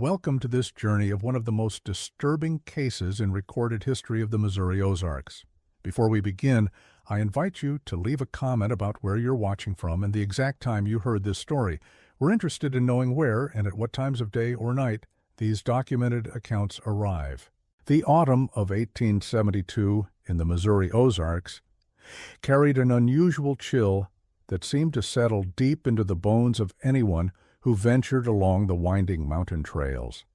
Welcome to this journey of one of the most disturbing cases in recorded history of the Missouri Ozarks. Before we begin, I invite you to leave a comment about where you're watching from and the exact time you heard this story. We're interested in knowing where and at what times of day or night these documented accounts arrive. The autumn of 1872 in the Missouri Ozarks carried an unusual chill that seemed to settle deep into the bones of anyone who ventured along the winding mountain trails.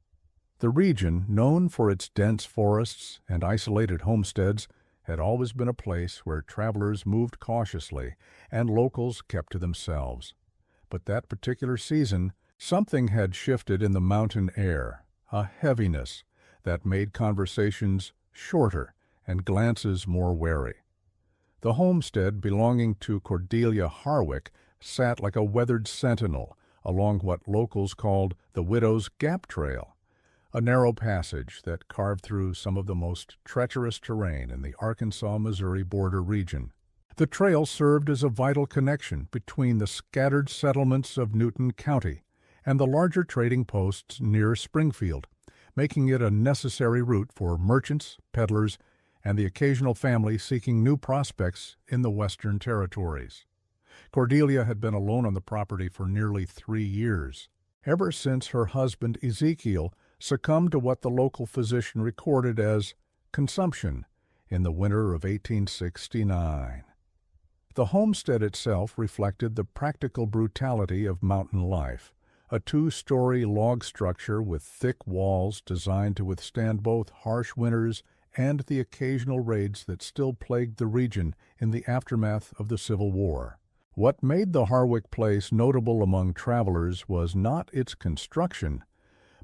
The region, known for its dense forests and isolated homesteads, had always been a place where travelers moved cautiously and locals kept to themselves. But that particular season, something had shifted in the mountain air, a heaviness that made conversations shorter and glances more wary. The homestead belonging to Cordelia Harwick sat like a weathered sentinel along what locals called the Widow's Gap Trail, a narrow passage that carved through some of the most treacherous terrain in the Arkansas-Missouri border region. The trail served as a vital connection between the scattered settlements of Newton County and the larger trading posts near Springfield, making it a necessary route for merchants, peddlers, and the occasional family seeking new prospects in the Western Territories. Cordelia had been alone on the property for nearly 3 years, ever since her husband Ezekiel succumbed to what the local physician recorded as consumption in the winter of 1869. The homestead itself reflected the practical brutality of mountain life, a 2-story log structure with thick walls designed to withstand both harsh winters and the occasional raids that still plagued the region in the aftermath of the Civil War. What made the Harwick place notable among travelers was not its construction,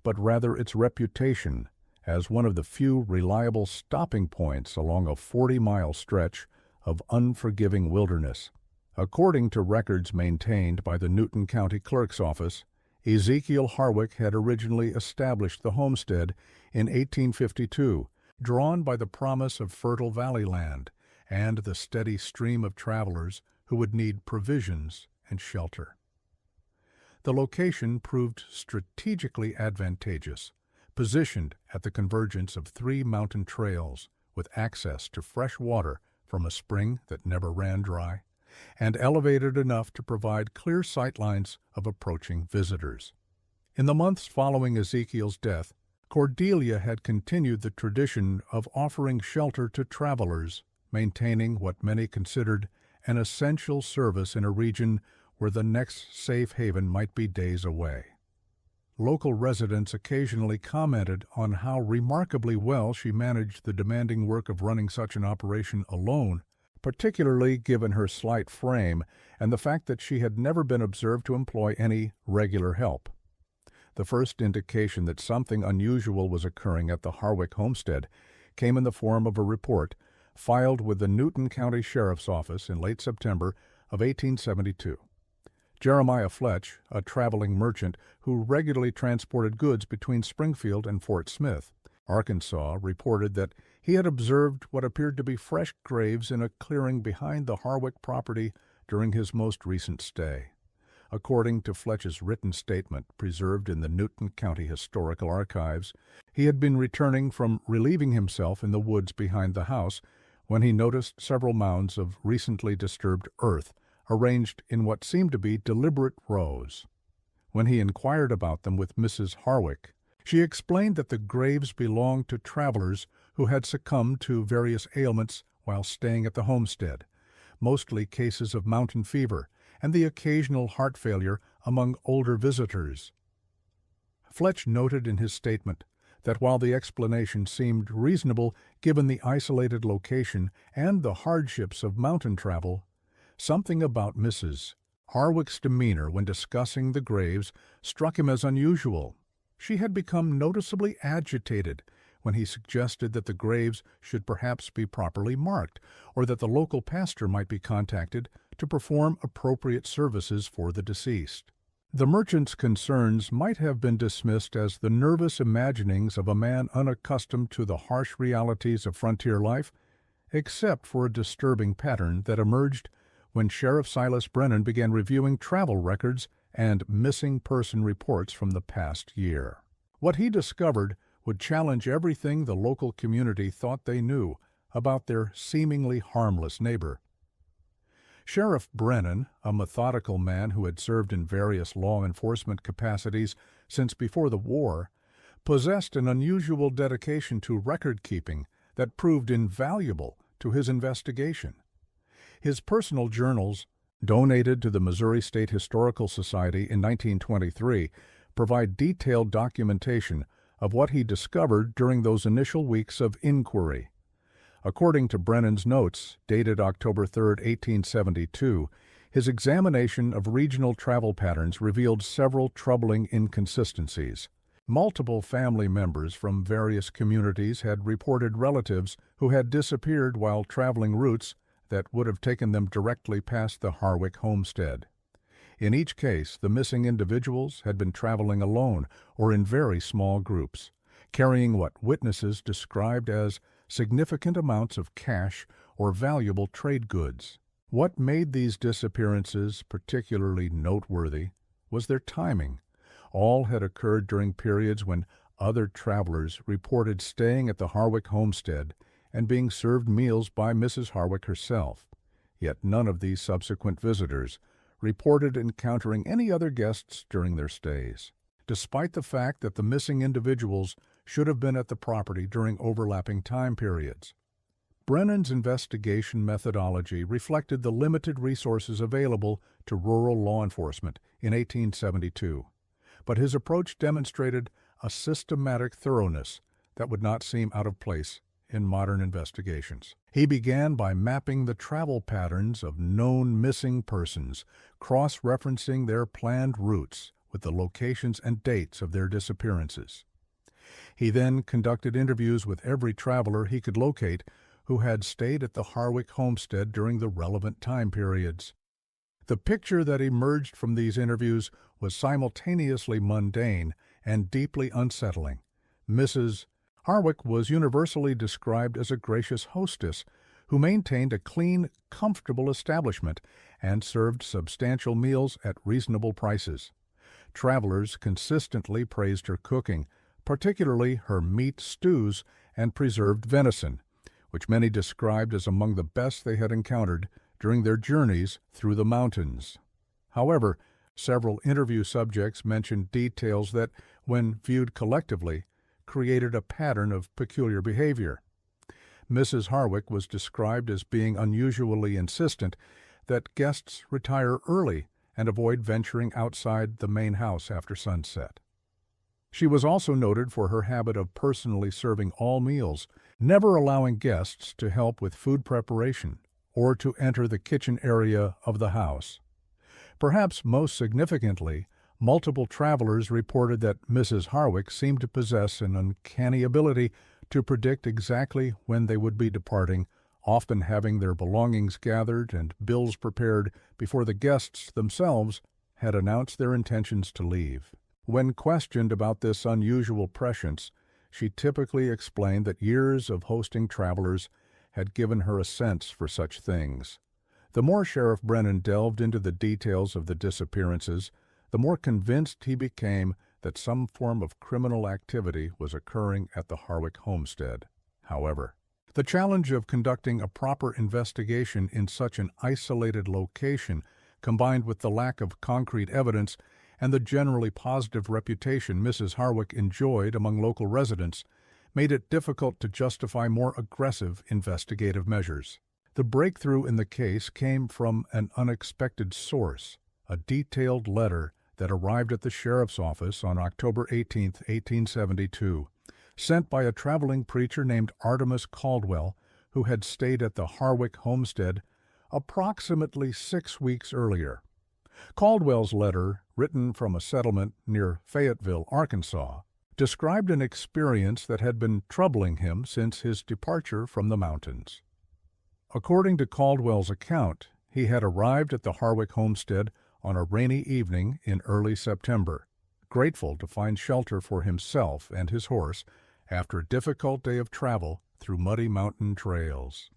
but rather its reputation as one of the few reliable stopping points along a 40-mile stretch of unforgiving wilderness. According to records maintained by the Newton County Clerk's Office, Ezekiel Harwick had originally established the homestead in 1852, drawn by the promise of fertile valley land and the steady stream of travelers who would need provisions and shelter. The location proved strategically advantageous, positioned at the convergence of 3 mountain trails with access to fresh water from a spring that never ran dry, and elevated enough to provide clear sightlines of approaching visitors. In the months following Ezekiel's death, Cordelia had continued the tradition of offering shelter to travelers, maintaining what many considered an essential service in a region where the next safe haven might be days away. Local residents occasionally commented on how remarkably well she managed the demanding work of running such an operation alone, particularly given her slight frame and the fact that she had never been observed to employ any regular help. The first indication that something unusual was occurring at the Harwick homestead came in the form of a report filed with the Newton County Sheriff's Office in late September of 1872. Jeremiah Fletch, a traveling merchant who regularly transported goods between Springfield and Fort Smith, Arkansas, reported that he had observed what appeared to be fresh graves in a clearing behind the Harwick property during his most recent stay. According to Fletch's written statement preserved in the Newton County Historical Archives, he had been returning from relieving himself in the woods behind the house when he noticed several mounds of recently disturbed earth arranged in what seemed to be deliberate rows. When he inquired about them with Mrs. Harwick, she explained that the graves belonged to travelers who had succumbed to various ailments while staying at the homestead, mostly cases of mountain fever and the occasional heart failure among older visitors. Fletch noted in his statement that while the explanation seemed reasonable given the isolated location and the hardships of mountain travel, something about Mrs. Harwick's demeanor when discussing the graves struck him as unusual. She had become noticeably agitated when he suggested that the graves should perhaps be properly marked, or that the local pastor might be contacted to perform appropriate services for the deceased. The merchant's concerns might have been dismissed as the nervous imaginings of a man unaccustomed to the harsh realities of frontier life, except for a disturbing pattern that emerged when Sheriff Silas Brennan began reviewing travel records and missing person reports from the past year. What he discovered would challenge everything the local community thought they knew about their seemingly harmless neighbor. Sheriff Brennan, a methodical man who had served in various law enforcement capacities since before the war, possessed an unusual dedication to record-keeping that proved invaluable to his investigation. His personal journals, donated to the Missouri State Historical Society in 1923, provide detailed documentation of what he discovered during those initial weeks of inquiry. According to Brennan's notes, dated October 3, 1872, his examination of regional travel patterns revealed several troubling inconsistencies. Multiple family members from various communities had reported relatives who had disappeared while traveling routes that would have taken them directly past the Harwick homestead. In each case, the missing individuals had been traveling alone or in very small groups, carrying what witnesses described as significant amounts of cash or valuable trade goods. What made these disappearances particularly noteworthy was their timing. All had occurred during periods when other travelers reported staying at the Harwick homestead and being served meals by Mrs. Harwick herself. Yet none of these subsequent visitors reported encountering any other guests during their stays, despite the fact that the missing individuals should have been at the property during overlapping time periods. Brennan's investigation methodology reflected the limited resources available to rural law enforcement in 1872, but his approach demonstrated a systematic thoroughness that would not seem out of place in modern investigations. He began by mapping the travel patterns of known missing persons, cross-referencing their planned routes with the locations and dates of their disappearances. He then conducted interviews with every traveler he could locate who had stayed at the Harwick homestead during the relevant time periods. The picture that emerged from these interviews was simultaneously mundane and deeply unsettling. Mrs. Harwick was universally described as a gracious hostess who maintained a clean, comfortable establishment and served substantial meals at reasonable prices. Travelers consistently praised her cooking, particularly her meat stews and preserved venison, which many described as among the best they had encountered during their journeys through the mountains. However, several interview subjects mentioned details that, when viewed collectively, created a pattern of peculiar behavior. Mrs. Harwick was described as being unusually insistent that guests retire early and avoid venturing outside the main house after sunset. She was also noted for her habit of personally serving all meals, never allowing guests to help with food preparation or to enter the kitchen area of the house. Perhaps most significantly, multiple travelers reported that Mrs. Harwick seemed to possess an uncanny ability to predict exactly when they would be departing, often having their belongings gathered and bills prepared before the guests themselves had announced their intentions to leave. When questioned about this unusual prescience, she typically explained that years of hosting travelers had given her a sense for such things. The more Sheriff Brennan delved into the details of the disappearances, the more convinced he became that some form of criminal activity was occurring at the Harwick homestead. However, the challenge of conducting a proper investigation in such an isolated location, combined with the lack of concrete evidence and the generally positive reputation Mrs. Harwick enjoyed among local residents, made it difficult to justify more aggressive investigative measures. The breakthrough in the case came from an unexpected source, a detailed letter that arrived at the sheriff's office on October 18, 1872, sent by a traveling preacher named Artemus Caldwell, who had stayed at the Harwick homestead approximately 6 weeks earlier. Caldwell's letter, written from a settlement near Fayetteville, Arkansas, described an experience that had been troubling him since his departure from the mountains. According to Caldwell's account, he had arrived at the Harwick homestead on a rainy evening in early September, grateful to find shelter for himself and his horse after a difficult day of travel through muddy mountain trails.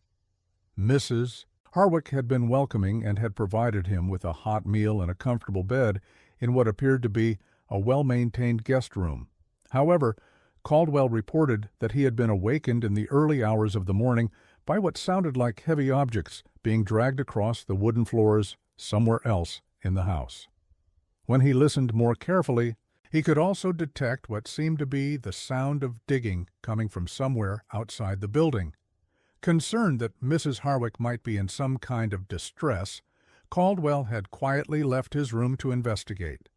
Mrs. Harwick had been welcoming and had provided him with a hot meal and a comfortable bed in what appeared to be a well-maintained guest room. However, Caldwell reported that he had been awakened in the early hours of the morning by what sounded like heavy objects being dragged across the wooden floors somewhere else in the house. When he listened more carefully, he could also detect what seemed to be the sound of digging coming from somewhere outside the building. Concerned that Mrs. Harwick might be in some kind of distress, Caldwell had quietly left his room to investigate.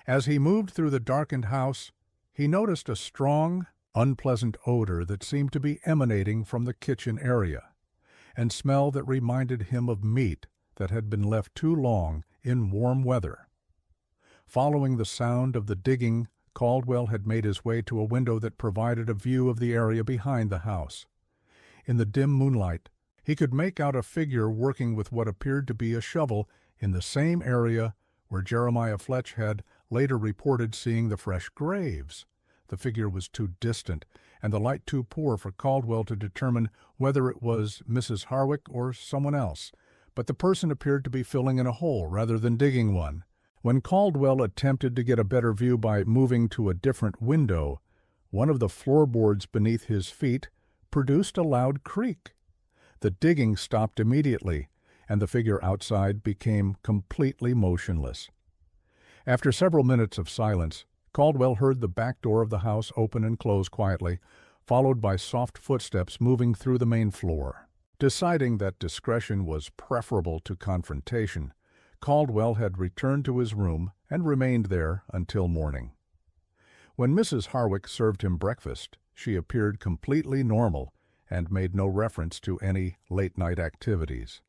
As he moved through the darkened house, he noticed a strong, unpleasant odor that seemed to be emanating from the kitchen area, and smell that reminded him of meat that had been left too long in warm weather. Following the sound of the digging, Caldwell had made his way to a window that provided a view of the area behind the house. In the dim moonlight, he could make out a figure working with what appeared to be a shovel in the same area where Jeremiah Fletch had later reported seeing the fresh graves. The figure was too distant, and the light too poor for Caldwell to determine whether it was Mrs. Harwick or someone else, but the person appeared to be filling in a hole rather than digging one. When Caldwell attempted to get a better view by moving to a different window, one of the floorboards beneath his feet produced a loud creak. The digging stopped immediately, and the figure outside became completely motionless. After several minutes of silence, Caldwell heard the back door of the house open and close quietly, followed by soft footsteps moving through the main floor. Deciding that discretion was preferable to confrontation, Caldwell had returned to his room and remained there until morning. When Mrs. Harwick served him breakfast, she appeared completely normal and made no reference to any late-night activities.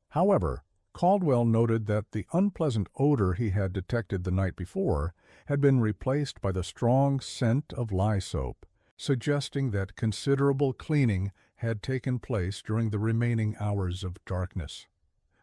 However, Caldwell noted that the unpleasant odor he had detected the night before had been replaced by the strong scent of lye soap, suggesting that considerable cleaning had taken place during the remaining hours of darkness.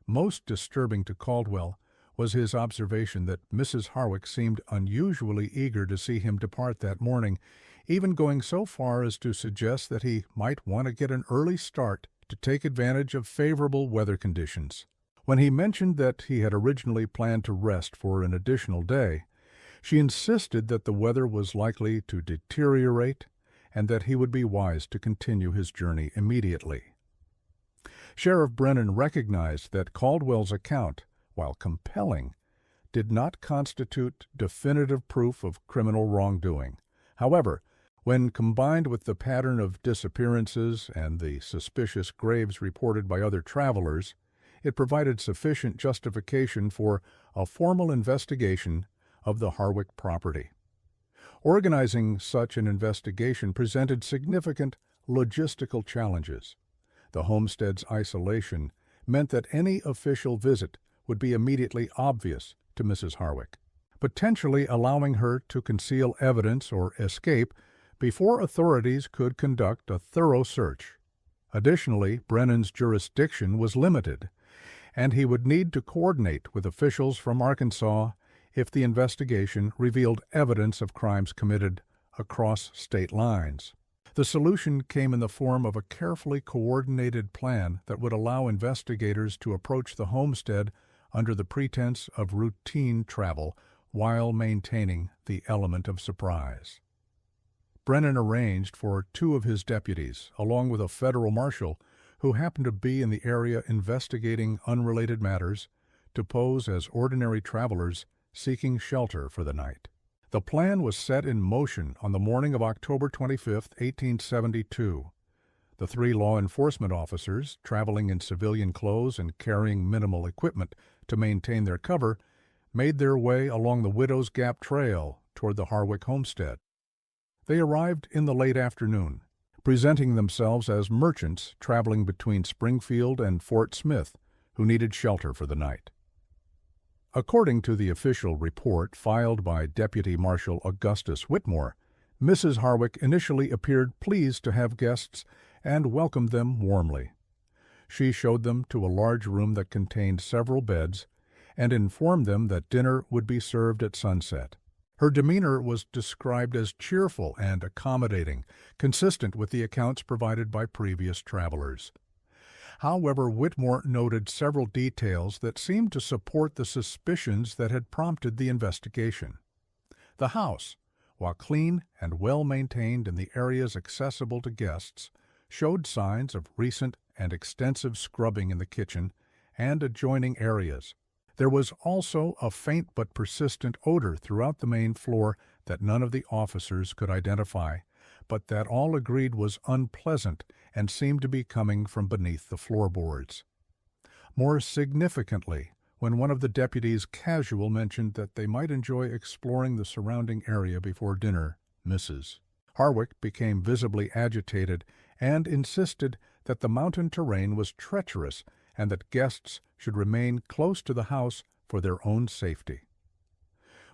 Most disturbing to Caldwell was his observation that Mrs. Harwick seemed unusually eager to see him depart that morning, even going so far as to suggest that he might want to get an early start to take advantage of favorable weather conditions. When he mentioned that he had originally planned to rest for an additional day, she insisted that the weather was likely to deteriorate and that he would be wise to continue his journey immediately. Sheriff Brennan recognized that Caldwell's account, while compelling, did not constitute definitive proof of criminal wrongdoing. However, when combined with the pattern of disappearances and the suspicious graves reported by other travelers, it provided sufficient justification for a formal investigation of the Harwick property. Organizing such an investigation presented significant logistical challenges. The homestead's isolation meant that any official visit would be immediately obvious to Mrs. Harwick, potentially allowing her to conceal evidence or escape before authorities could conduct a thorough search. Additionally, Brennan's jurisdiction was limited, and he would need to coordinate with officials from Arkansas if the investigation revealed evidence of crimes committed across state lines. The solution came in the form of a carefully coordinated plan that would allow investigators to approach the homestead under the pretense of routine travel while maintaining the element of surprise. Brennan arranged for two of his deputies, along with a federal marshal who happened to be in the area investigating unrelated matters, to pose as ordinary travelers seeking shelter for the night. The plan was set in motion on the morning of October 25, 1872. The three law enforcement officers, traveling in civilian clothes and carrying minimal equipment to maintain their cover, made their way along the Widow's Gap Trail toward the Harwick homestead. They arrived in the late afternoon, presenting themselves as merchants traveling between Springfield and Fort Smith who needed shelter for the night. According to the official report filed by Deputy Marshal Augustus Whitmore, Mrs. Harwick initially appeared pleased to have guests and welcomed them warmly. She showed them to a large room that contained several beds and informed them that dinner would be served at sunset. Her demeanor was described as cheerful and accommodating, consistent with the accounts provided by previous travelers. However, Whitmore noted several details that seemed to support the suspicions that had prompted the investigation. The house, while clean and well-maintained in the areas accessible to guests, showed signs of recent and extensive scrubbing in the kitchen and adjoining areas. There was also a faint but persistent odor throughout the main floor that none of the officers could identify, but that all agreed was unpleasant and seemed to be coming from beneath the floorboards. More significantly, when one of the deputies casual mentioned that they might enjoy exploring the surrounding area before dinner, Mrs. Harwick became visibly agitated and insisted that the mountain terrain was treacherous and that guests should remain close to the house for their own safety.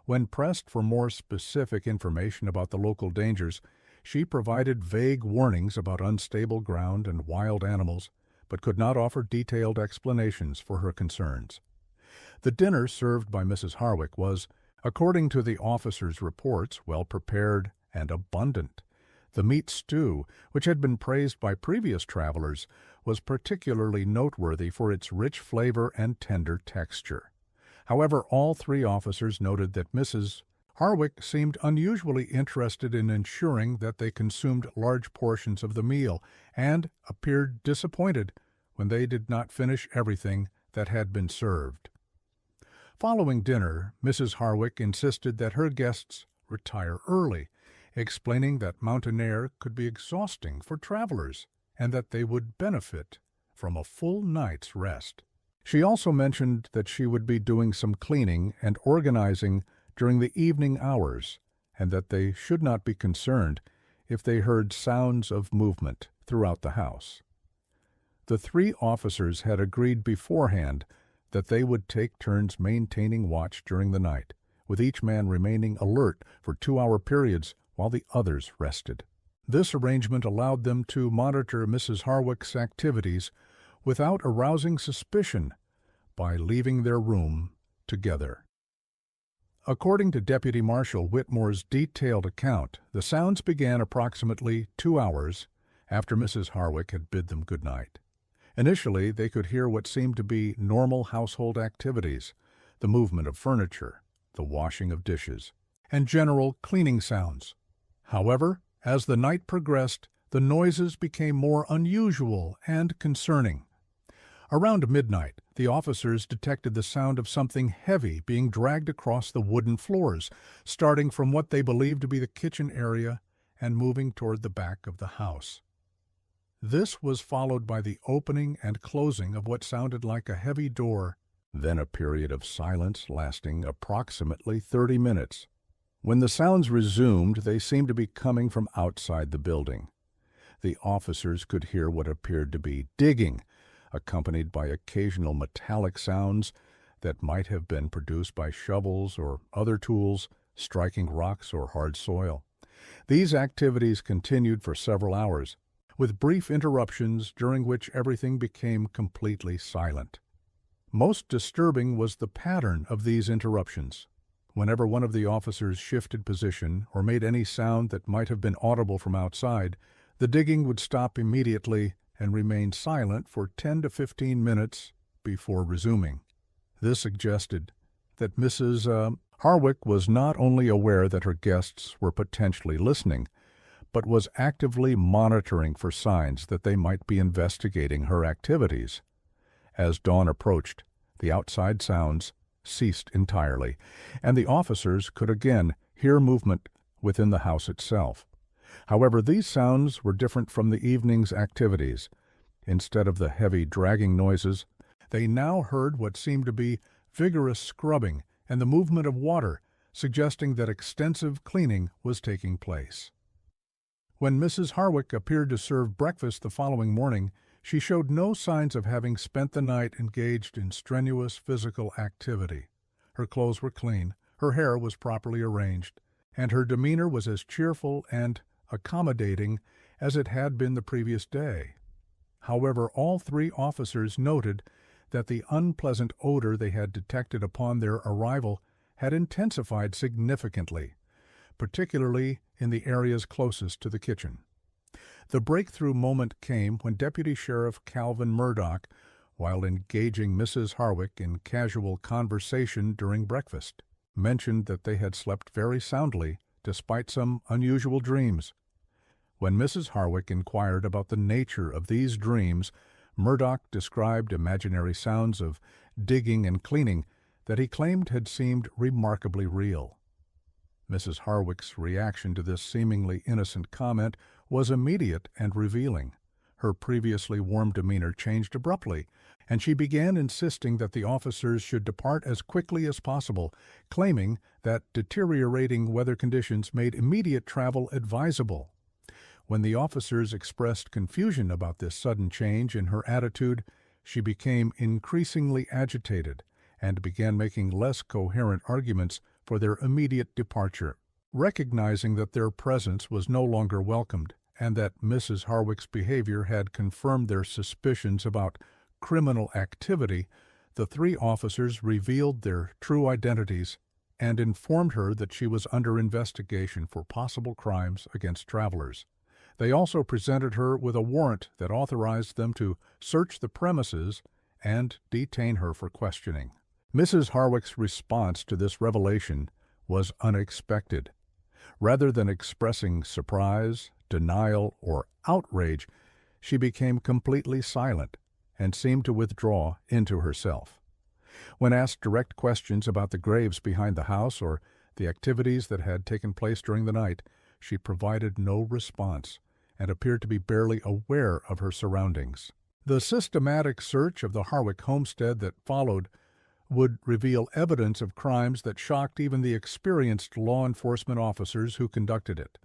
When pressed for more specific information about the local dangers, she provided vague warnings about unstable ground and wild animals, but could not offer detailed explanations for her concerns. The dinner served by Mrs. Harwick was, according to the officers' reports, well prepared and abundant. The meat stew, which had been praised by previous travelers, was particularly noteworthy for its rich flavor and tender texture. However, all three officers noted that Mrs. Harwick seemed unusually interested in ensuring that they consumed large portions of the meal and appeared disappointed when they did not finish everything that had been served. Following dinner, Mrs. Harwick insisted that her guests retire early, explaining that mountain air could be exhausting for travelers and that they would benefit from a full night's rest. She also mentioned that she would be doing some cleaning and organizing during the evening hours, and that they should not be concerned if they heard sounds of movement throughout the house. The three officers had agreed beforehand that they would take turns maintaining watch during the night, with each man remaining alert for 2-hour periods while the others rested. This arrangement allowed them to monitor Mrs. Harwick's activities without arousing suspicion by leaving their room together. According to Deputy Marshal Whitmore's detailed account, the sounds began approximately 2 hours after Mrs. Harwick had bid them good night. Initially, they could hear what seemed to be normal household activities, the movement of furniture, the washing of dishes, and general cleaning sounds. However, as the night progressed, the noises became more unusual and concerning. Around midnight, the officers detected the sound of something heavy being dragged across the wooden floors, starting from what they believed to be the kitchen area and moving toward the back of the house. This was followed by the opening and closing of what sounded like a heavy door, then a period of silence lasting approximately 30 minutes. When the sounds resumed, they seemed to be coming from outside the building. The officers could hear what appeared to be digging, accompanied by occasional metallic sounds that might have been produced by shovels or other tools striking rocks or hard soil. These activities continued for several hours, with brief interruptions during which everything became completely silent. Most disturbing was the pattern of these interruptions. Whenever one of the officers shifted position or made any sound that might have been audible from outside, the digging would stop immediately and remain silent for 10 to 15 minutes before resuming. This suggested that Mrs. Harwick was not only aware that her guests were potentially listening, but was actively monitoring for signs that they might be investigating her activities. As dawn approached, the outside sounds ceased entirely, and the officers could again hear movement within the house itself. However, these sounds were different from the evening's activities. Instead of the heavy dragging noises, they now heard what seemed to be vigorous scrubbing and the movement of water, suggesting that extensive cleaning was taking place. When Mrs. Harwick appeared to serve breakfast the following morning, she showed no signs of having spent the night engaged in strenuous physical activity. Her clothes were clean, her hair was properly arranged, and her demeanor was as cheerful and accommodating as it had been the previous day. However, all three officers noted that the unpleasant odor they had detected upon their arrival had intensified significantly, particularly in the areas closest to the kitchen. The breakthrough moment came when Deputy Sheriff Calvin Murdoch, while engaging Mrs. Harwick in casual conversation during breakfast, mentioned that they had slept very soundly despite some unusual dreams. When Mrs. Harwick inquired about the nature of these dreams, Murdoch described imaginary sounds of digging and cleaning that he claimed had seemed remarkably real. Mrs. Harwick's reaction to this seemingly innocent comment was immediate and revealing. Her previously warm demeanor changed abruptly, and she began insisting that the officers should depart as quickly as possible, claiming that deteriorating weather conditions made immediate travel advisable. When the officers expressed confusion about this sudden change in her attitude, she became increasingly agitated and began making less coherent arguments for their immediate departure. Recognizing that their presence was no longer welcomed and that Mrs. Harwick's behavior had confirmed their suspicions about criminal activity, the three officers revealed their true identities and informed her that she was under investigation for possible crimes against travelers. They also presented her with a warrant that authorized them to search the premises and detain her for questioning. Mrs. Harwick's response to this revelation was unexpected. Rather than expressing surprise, denial, or outrage, she became completely silent and seemed to withdraw into herself. When asked direct questions about the graves behind the house or the activities that had taken place during the night, she provided no response and appeared to be barely aware of her surroundings. The systematic search of the Harwick homestead that followed would reveal evidence of crimes that shocked even the experienced law enforcement officers who conducted it.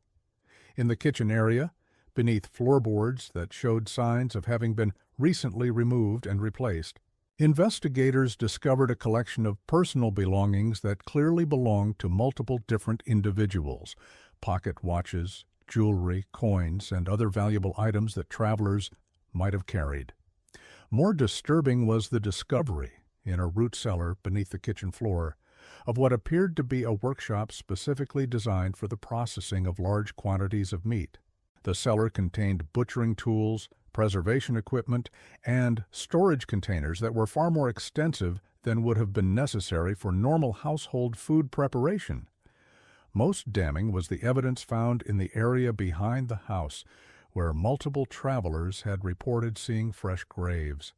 In the kitchen area, beneath floorboards that showed signs of having been recently removed and replaced, investigators discovered a collection of personal belongings that clearly belonged to multiple different individuals: pocket watches, jewelry, coins, and other valuable items that travelers might have carried. More disturbing was the discovery, in a root cellar beneath the kitchen floor, of what appeared to be a workshop specifically designed for the processing of large quantities of meat. The cellar contained butchering tools, preservation equipment, and storage containers that were far more extensive than would have been necessary for normal household food preparation. Most damning was the evidence found in the area behind the house, where multiple travelers had reported seeing fresh graves.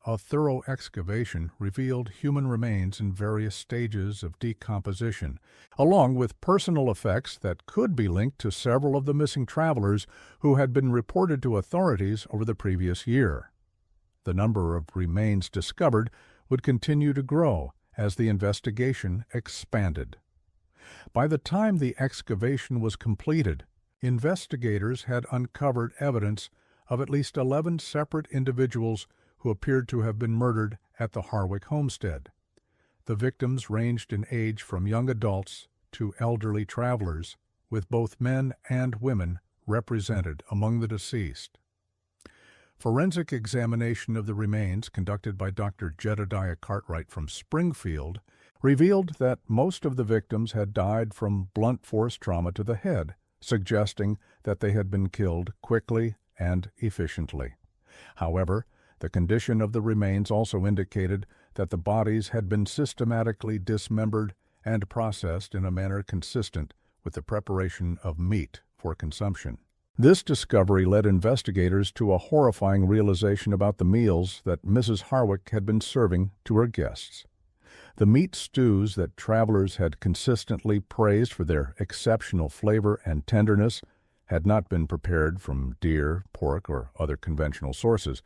A thorough excavation revealed human remains in various stages of decomposition, along with personal effects that could be linked to several of the missing travelers who had been reported to authorities over the previous year. The number of remains discovered would continue to grow as the investigation expanded. By the time the excavation was completed, investigators had uncovered evidence of at least 11 separate individuals who appeared to have been murdered at the Harwick homestead. The victims ranged in age from young adults to elderly travelers, with both men and women represented among the deceased. Forensic examination of the remains conducted by Dr. Jedediah Cartwright from Springfield revealed that most of the victims had died from blunt force trauma to the head, suggesting that they had been killed quickly and efficiently. However, the condition of the remains also indicated that the bodies had been systematically dismembered and processed in a manner consistent with the preparation of meat for consumption. This discovery led investigators to a horrifying realization about the meals that Mrs. Harwick had been serving to her guests. The meat stews that travelers had consistently praised for their exceptional flavor and tenderness had not been prepared from deer, pork, or other conventional sources,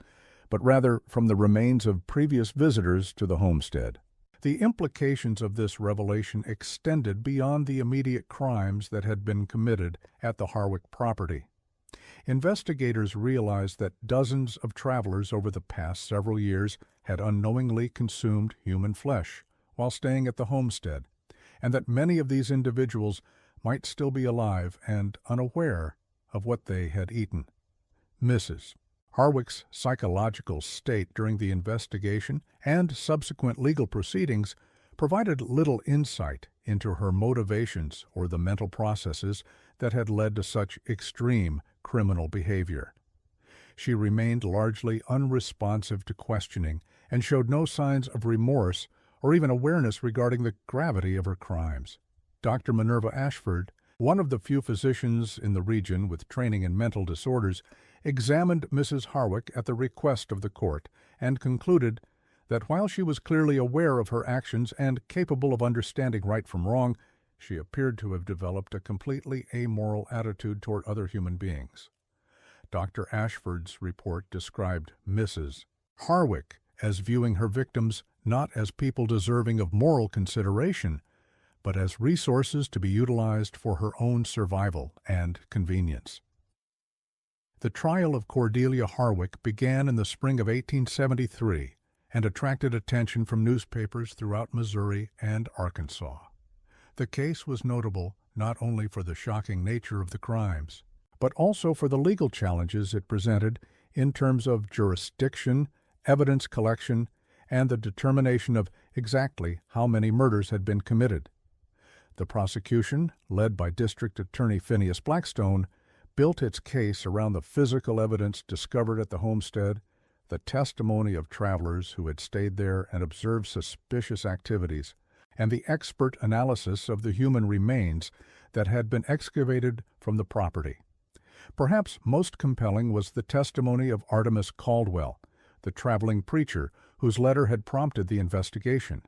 but rather from the remains of previous visitors to the homestead. The implications of this revelation extended beyond the immediate crimes that had been committed at the Harwick property. Investigators realized that dozens of travelers over the past several years had unknowingly consumed human flesh while staying at the homestead, and that many of these individuals might still be alive and unaware of what they had eaten. Mrs. Harwick's psychological state during the investigation and subsequent legal proceedings provided little insight into her motivations or the mental processes that had led to such extreme criminal behavior. She remained largely unresponsive to questioning and showed no signs of remorse or even awareness regarding the gravity of her crimes. Dr. Minerva Ashford, One of the few physicians in the region with training in mental disorders examined Mrs. Harwick at the request of the court and concluded that while she was clearly aware of her actions and capable of understanding right from wrong, she appeared to have developed a completely amoral attitude toward other human beings. Dr. Ashford's report described Mrs. Harwick as viewing her victims not as people deserving of moral consideration, but as resources to be utilized for her own survival and convenience. The trial of Cordelia Harwick began in the spring of 1873 and attracted attention from newspapers throughout Missouri and Arkansas. The case was notable not only for the shocking nature of the crimes, but also for the legal challenges it presented in terms of jurisdiction, evidence collection, and the determination of exactly how many murders had been committed. The prosecution, led by District Attorney Phineas Blackstone, built its case around the physical evidence discovered at the homestead, the testimony of travelers who had stayed there and observed suspicious activities, and the expert analysis of the human remains that had been excavated from the property. Perhaps most compelling was the testimony of Artemus Caldwell, the traveling preacher whose letter had prompted the investigation.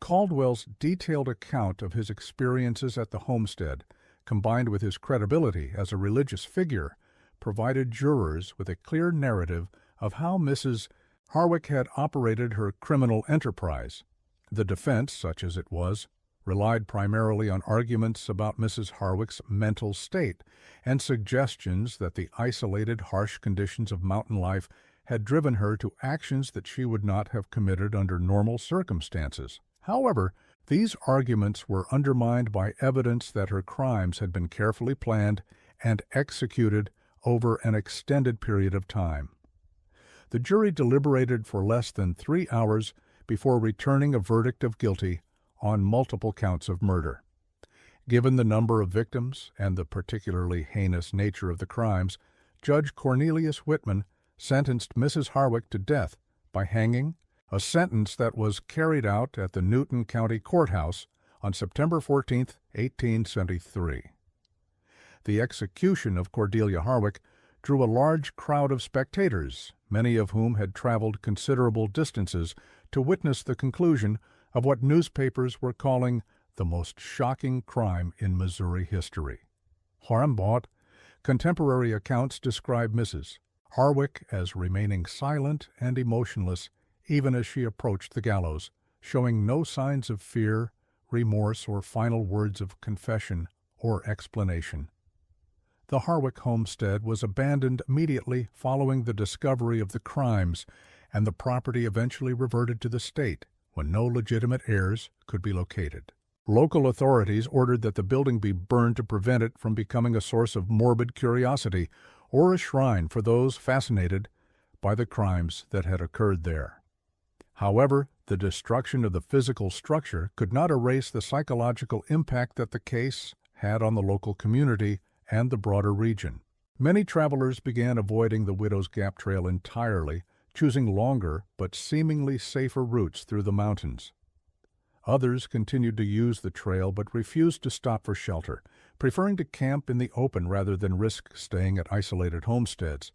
Caldwell's detailed account of his experiences at the homestead, combined with his credibility as a religious figure, provided jurors with a clear narrative of how Mrs. Harwick had operated her criminal enterprise. The defense, such as it was, relied primarily on arguments about Mrs. Harwick's mental state and suggestions that the isolated, harsh conditions of mountain life had driven her to actions that she would not have committed under normal circumstances. However, these arguments were undermined by evidence that her crimes had been carefully planned and executed over an extended period of time. The jury deliberated for less than 3 hours before returning a verdict of guilty on multiple counts of murder. Given the number of victims and the particularly heinous nature of the crimes, Judge Cornelius Whitman sentenced Mrs. Harwick to death by hanging, a sentence that was carried out at the Newton County Courthouse on September 14, 1873. The execution of Cordelia Harwick drew a large crowd of spectators, many of whom had traveled considerable distances to witness the conclusion of what newspapers were calling the most shocking crime in Missouri history. Harmbought, contemporary accounts describe Mrs. Harwick as remaining silent and emotionless even as she approached the gallows, showing no signs of fear, remorse, or final words of confession or explanation. The Harwick homestead was abandoned immediately following the discovery of the crimes, and the property eventually reverted to the state when no legitimate heirs could be located. Local authorities ordered that the building be burned to prevent it from becoming a source of morbid curiosity or a shrine for those fascinated by the crimes that had occurred there. However, the destruction of the physical structure could not erase the psychological impact that the case had on the local community and the broader region. Many travelers began avoiding the Widow's Gap Trail entirely, choosing longer but seemingly safer routes through the mountains. Others continued to use the trail but refused to stop for shelter, preferring to camp in the open rather than risk staying at isolated homesteads.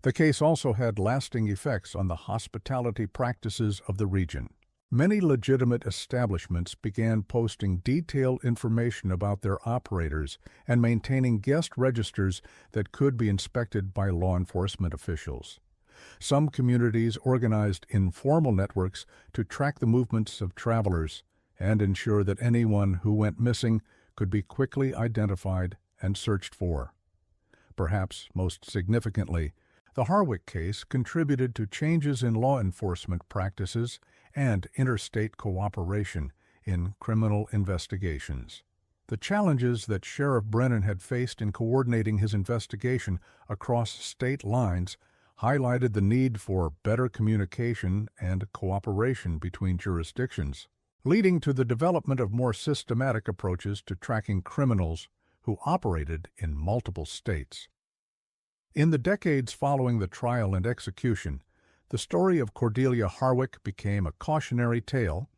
The case also had lasting effects on the hospitality practices of the region. Many legitimate establishments began posting detailed information about their operators and maintaining guest registers that could be inspected by law enforcement officials. Some communities organized informal networks to track the movements of travelers and ensure that anyone who went missing could be quickly identified and searched for. Perhaps most significantly, the Harwick case contributed to changes in law enforcement practices and interstate cooperation in criminal investigations. The challenges that Sheriff Brennan had faced in coordinating his investigation across state lines highlighted the need for better communication and cooperation between jurisdictions, leading to the development of more systematic approaches to tracking criminals who operated in multiple states. In the decades following the trial and execution, the story of Cordelia Harwick became a cautionary tale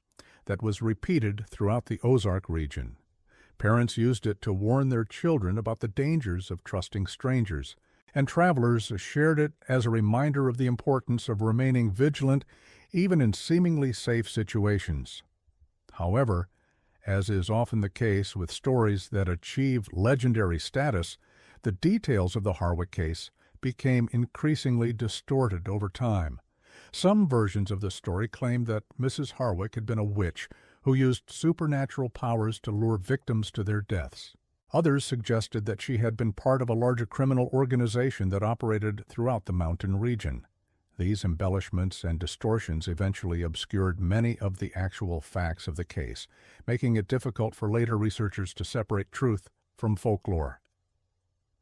that was repeated throughout the Ozark region. Parents used it to warn their children about the dangers of trusting strangers, and travelers shared it as a reminder of the importance of remaining vigilant even in seemingly safe situations. However, as is often the case with stories that achieve legendary status, the details of the Harwick case became increasingly distorted over time. Some versions of the story claim that Mrs. Harwick had been a witch who used supernatural powers to lure victims to their deaths. Others suggested that she had been part of a larger criminal organization that operated throughout the mountain region. These embellishments and distortions eventually obscured many of the actual facts of the case, making it difficult for later researchers to separate truth from folklore.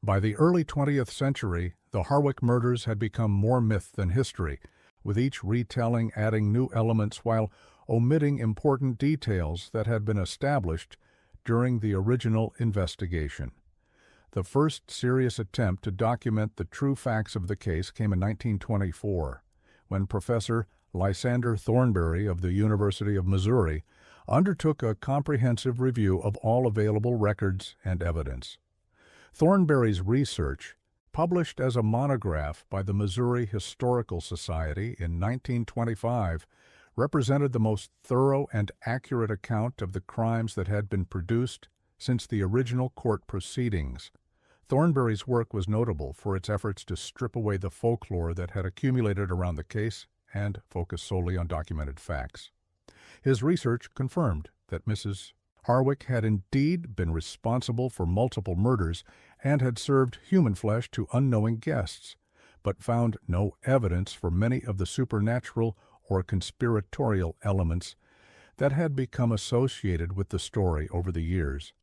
By the early 20th century, the Harwick murders had become more myth than history, with each retelling adding new elements while omitting important details that had been established during the original investigation. The first serious attempt to document the true facts of the case came in 1924, when Professor Lysander Thornberry of the University of Missouri undertook a comprehensive review of all available records and evidence. Thornberry's research, published as a monograph by the Missouri Historical Society in 1925, represented the most thorough and accurate account of the crimes that had been produced since the original court proceedings. Thornberry's work was notable for its efforts to strip away the folklore that had accumulated around the case and focus solely on documented facts. His research confirmed that Mrs. Harwick had indeed been responsible for multiple murders and had served human flesh to unknowing guests, but found no evidence for many of the supernatural or conspiratorial elements that had become associated with the story over the years.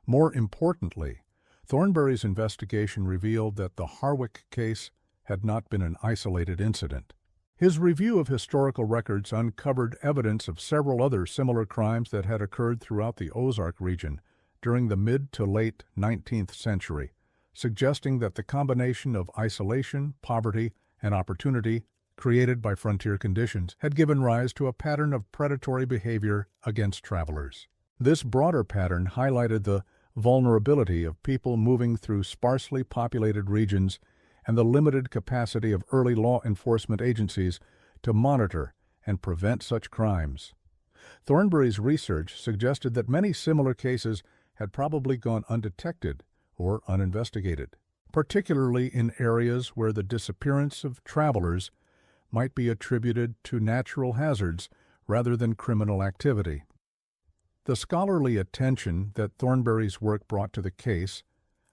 More importantly, Thornberry's investigation revealed that the Harwick case had not been an isolated incident. His review of historical records uncovered evidence of several other similar crimes that had occurred throughout the Ozark region during the mid to late 19th century, suggesting that the combination of isolation, poverty, and opportunity created by frontier conditions had given rise to a pattern of predatory behavior against travelers. This broader pattern highlighted the vulnerability of people moving through sparsely populated regions and the limited capacity of early law enforcement agencies to monitor and prevent such crimes. Thornberry's research suggested that many similar cases had probably gone undetected or uninvestigated, particularly in areas where the disappearance of travelers might be attributed to natural hazards rather than criminal activity. The scholarly attention that Thornberry's work brought to the case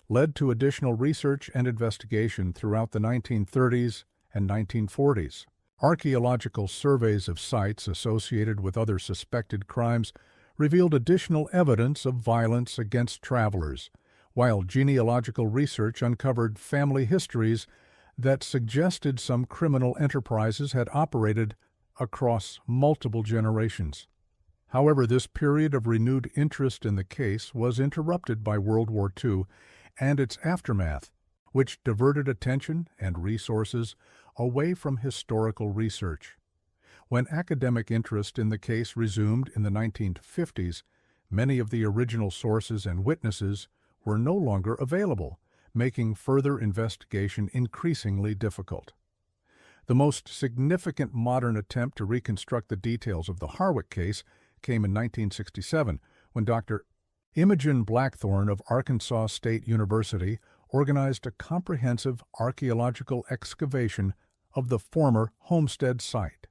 led to additional research and investigation throughout the 1930s and 1940s. Archaeological surveys of sites associated with other suspected crimes revealed additional evidence of violence against travelers, while genealogical research uncovered family histories that suggested some criminal enterprises had operated across multiple generations. However, this period of renewed interest in the case was interrupted by World War II and its aftermath, which diverted attention and resources away from historical research. When academic interest in the case resumed in the 1950s, many of the original sources and witnesses were no longer available, making further investigation increasingly difficult. The most significant modern attempt to reconstruct the details of the Harwick case came in 1967, when Dr. Imogen Blackthorne of Arkansas State University organized a comprehensive archaeological excavation of the former homestead site.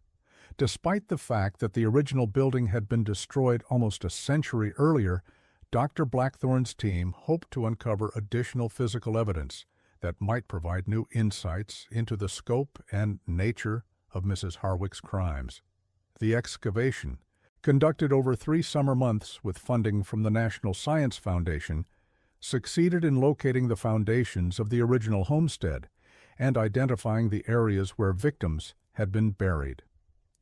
Despite the fact that the original building had been destroyed almost a century earlier, Dr. Blackthorne's team hoped to uncover additional physical evidence that might provide new insights into the scope and nature of Mrs. Harwick's crimes. The excavation, conducted over 3 summer months with funding from the National Science Foundation, succeeded in locating the foundations of the original homestead and identifying the areas where victims had been buried.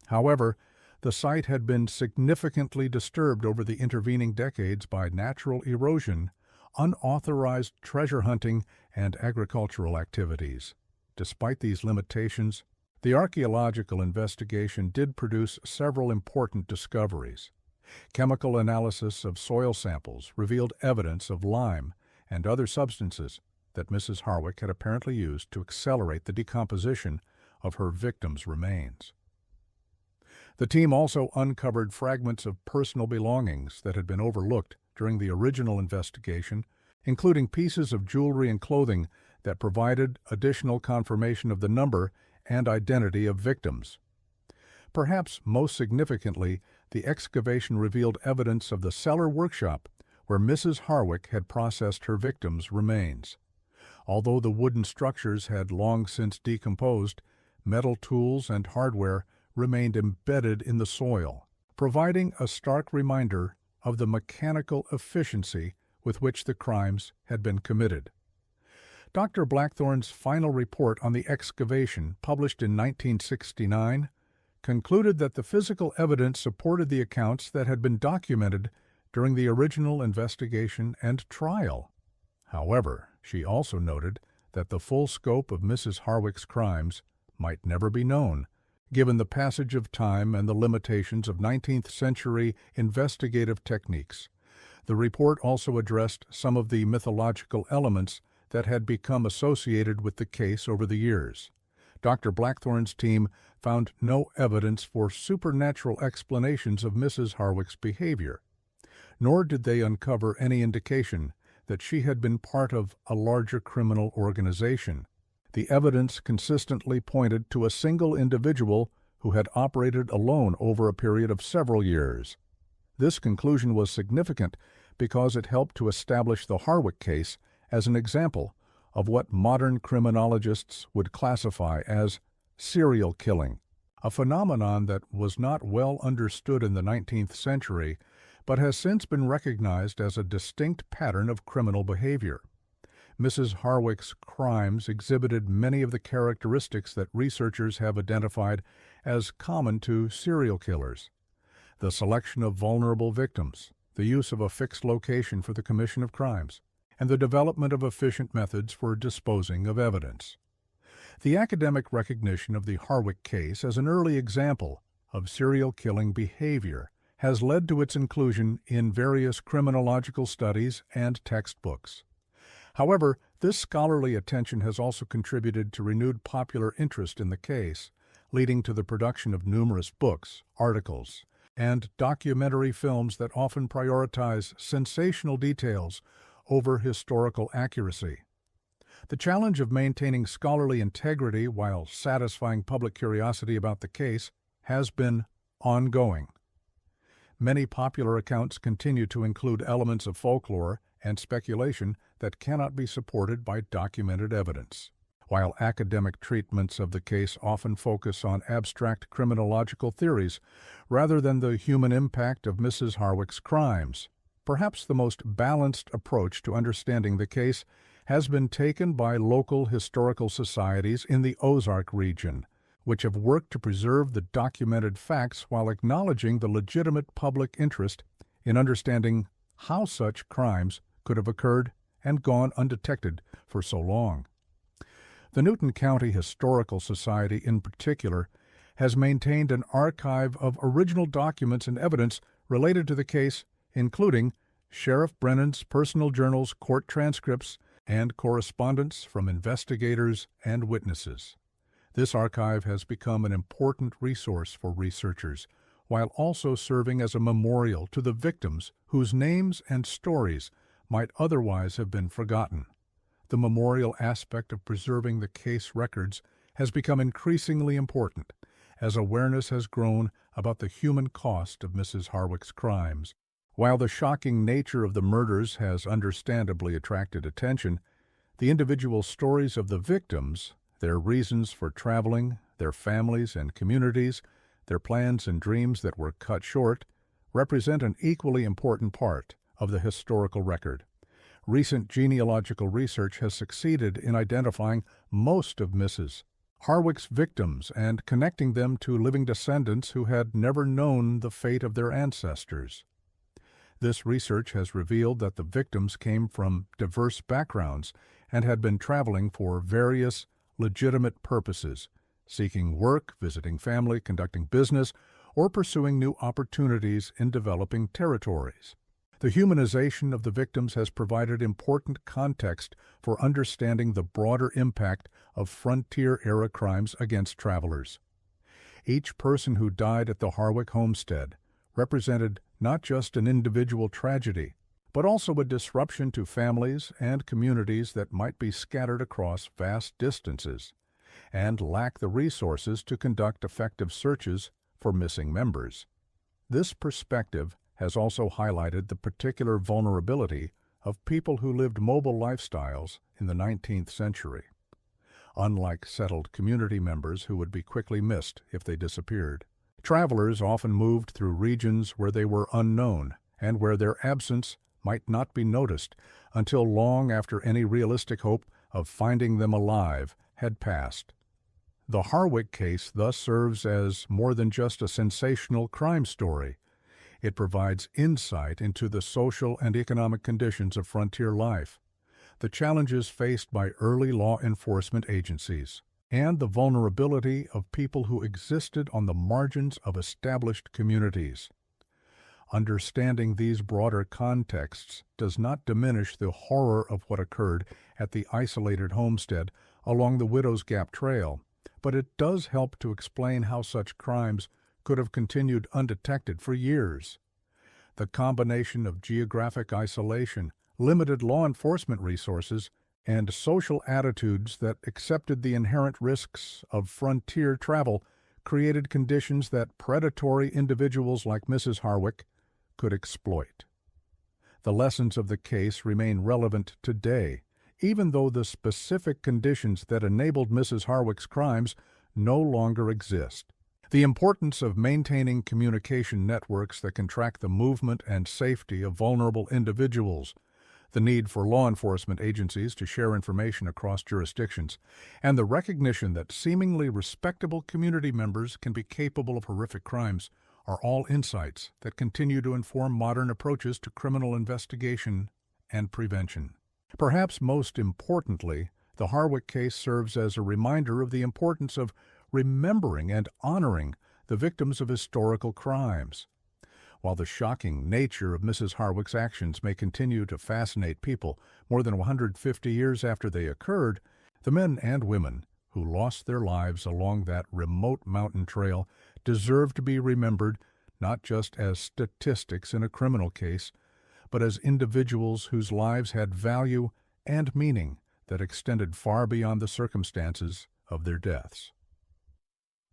However, the site had been significantly disturbed over the intervening decades by natural erosion, unauthorized treasure hunting, and agricultural activities. Despite these limitations, the archaeological investigation did produce several important discoveries. Chemical analysis of soil samples revealed evidence of lime and other substances that Mrs. Harwick had apparently used to accelerate the decomposition of her victims' remains. The team also uncovered fragments of personal belongings that had been overlooked during the original investigation, including pieces of jewelry and clothing that provided additional confirmation of the number and identity of victims. Perhaps most significantly, the excavation revealed evidence of the cellar workshop where Mrs. Harwick had processed her victims' remains. Although the wooden structures had long since decomposed, metal tools and hardware remained embedded in the soil, providing a stark reminder of the mechanical efficiency with which the crimes had been committed. Dr. Blackthorne's final report on the excavation, published in 1969, concluded that the physical evidence supported the accounts that had been documented during the original investigation and trial. However, she also noted that the full scope of Mrs. Harwick's crimes might never be known, given the passage of time and the limitations of 19th century investigative techniques. The report also addressed some of the mythological elements that had become associated with the case over the years. Dr. Blackthorne's team found no evidence for supernatural explanations of Mrs. Harwick's behavior, nor did they uncover any indication that she had been part of a larger criminal organization. The evidence consistently pointed to a single individual who had operated alone over a period of several years. This conclusion was significant because it helped to establish the Harwick case as an example of what modern criminologists would classify as serial killing, a phenomenon that was not well understood in the 19th century but has since been recognized as a distinct pattern of criminal behavior. Mrs. Harwick's crimes exhibited many of the characteristics that researchers have identified as common to serial killers: the selection of vulnerable victims, the use of a fixed location for the commission of crimes, and the development of efficient methods for disposing of evidence. The academic recognition of the Harwick case as an early example of serial killing behavior has led to its inclusion in various criminological studies and textbooks. However, this scholarly attention has also contributed to renewed popular interest in the case, leading to the production of numerous books, articles, and documentary films that often prioritize sensational details over historical accuracy. The challenge of maintaining scholarly integrity while satisfying public curiosity about the case has been ongoing. Many popular accounts continue to include elements of folklore and speculation that cannot be supported by documented evidence. While academic treatments of the case often focus on abstract criminological theories rather than the human impact of Mrs. Harwick's crimes, perhaps the most balanced approach to understanding the case has been taken by local historical societies in the Ozark region, which have worked to preserve the documented facts while acknowledging the legitimate public interest in understanding how such crimes could have occurred and gone undetected for so long. The Newton County Historical Society, in particular, has maintained an archive of original documents and evidence related to the case, including Sheriff Brennan's personal journals, court transcripts, and correspondence from investigators and witnesses. This archive has become an important resource for researchers, while also serving as a memorial to the victims whose names and stories might otherwise have been forgotten. The memorial aspect of preserving the case records has become increasingly important as awareness has grown about the human cost of Mrs. Harwick's crimes. While the shocking nature of the murders has understandably attracted attention, the individual stories of the victims, their reasons for traveling, their families and communities, their plans and dreams that were cut short, represent an equally important part of the historical record. Recent genealogical research has succeeded in identifying most of Mrs. Harwick's victims and connecting them to living descendants who had never known the fate of their ancestors. This research has revealed that the victims came from diverse backgrounds and had been traveling for various legitimate purposes, seeking work, visiting family, conducting business, or pursuing new opportunities in developing territories. The humanization of the victims has provided important context for understanding the broader impact of frontier-era crimes against travelers. Each person who died at the Harwick homestead represented not just an individual tragedy, but also a disruption to families and communities that might be scattered across vast distances and lack the resources to conduct effective searches for missing members. This perspective has also highlighted the particular vulnerability of people who lived mobile lifestyles in the 19th century. Unlike settled community members who would be quickly missed if they disappeared, travelers often moved through regions where they were unknown and where their absence might not be noticed until long after any realistic hope of finding them alive had passed. The Harwick case thus serves as more than just a sensational crime story. It provides insight into the social and economic conditions of frontier life, the challenges faced by early law enforcement agencies, and the vulnerability of people who existed on the margins of established communities. Understanding these broader contexts does not diminish the horror of what occurred at the isolated homestead along the Widow's Gap Trail, but it does help to explain how such crimes could have continued undetected for years. The combination of geographic isolation, limited law enforcement resources, and social attitudes that accepted the inherent risks of frontier travel created conditions that predatory individuals like Mrs. Harwick could exploit. The lessons of the case remain relevant today, even though the specific conditions that enabled Mrs. Harwick's crimes no longer exist. The importance of maintaining communication networks that can track the movement and safety of vulnerable individuals, the need for law enforcement agencies to share information across jurisdictions, and the recognition that seemingly respectable community members can be capable of horrific crimes are all insights that continue to inform modern approaches to criminal investigation and prevention. Perhaps most importantly, the Harwick case serves as a reminder of the importance of remembering and honoring the victims of historical crimes. While the shocking nature of Mrs. Harwick's actions may continue to fascinate people more than 150 years after they occurred, the men and women who lost their lives along that remote mountain trail deserve to be remembered not just as statistics in a criminal case, but as individuals whose lives had value and meaning that extended far beyond the circumstances of their deaths.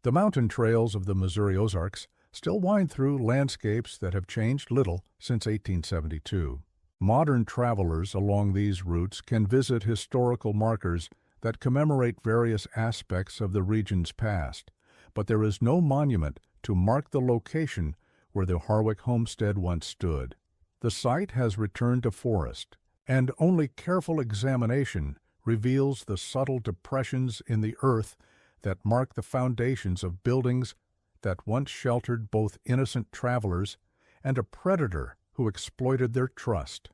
The mountain trails of the Missouri Ozarks still wind through landscapes that have changed little since 1872. Modern travelers along these routes can visit historical markers that commemorate various aspects of the region's past, but there is no monument to mark the location where the Harwick homestead once stood. The site has returned to forest, and only careful examination reveals the subtle depressions in the earth that mark the foundations of buildings that once sheltered both innocent travelers and a predator who exploited their trust.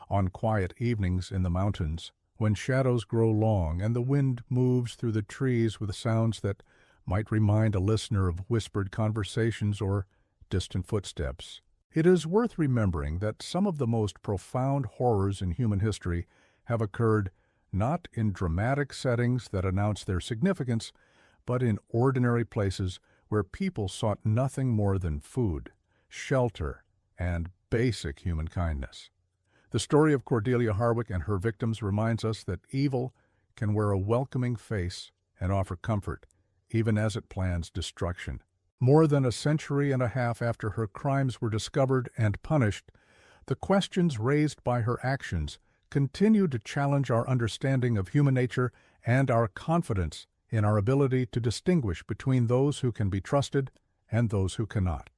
On quiet evenings in the mountains, when shadows grow long and the wind moves through the trees with sounds that might remind a listener of whispered conversations or distant footsteps, it is worth remembering that some of the most profound horrors in human history have occurred not in dramatic settings that announce their significance, but in ordinary places where people sought nothing more than food, shelter, and basic human kindness. The story of Cordelia Harwick and her victims reminds us that evil can wear a welcoming face and offer comfort, even as it plans destruction. More than a century and a half after her crimes were discovered and punished, the questions raised by her actions continue to challenge our understanding of human nature and our confidence in our ability to distinguish between those who can be trusted and those who cannot.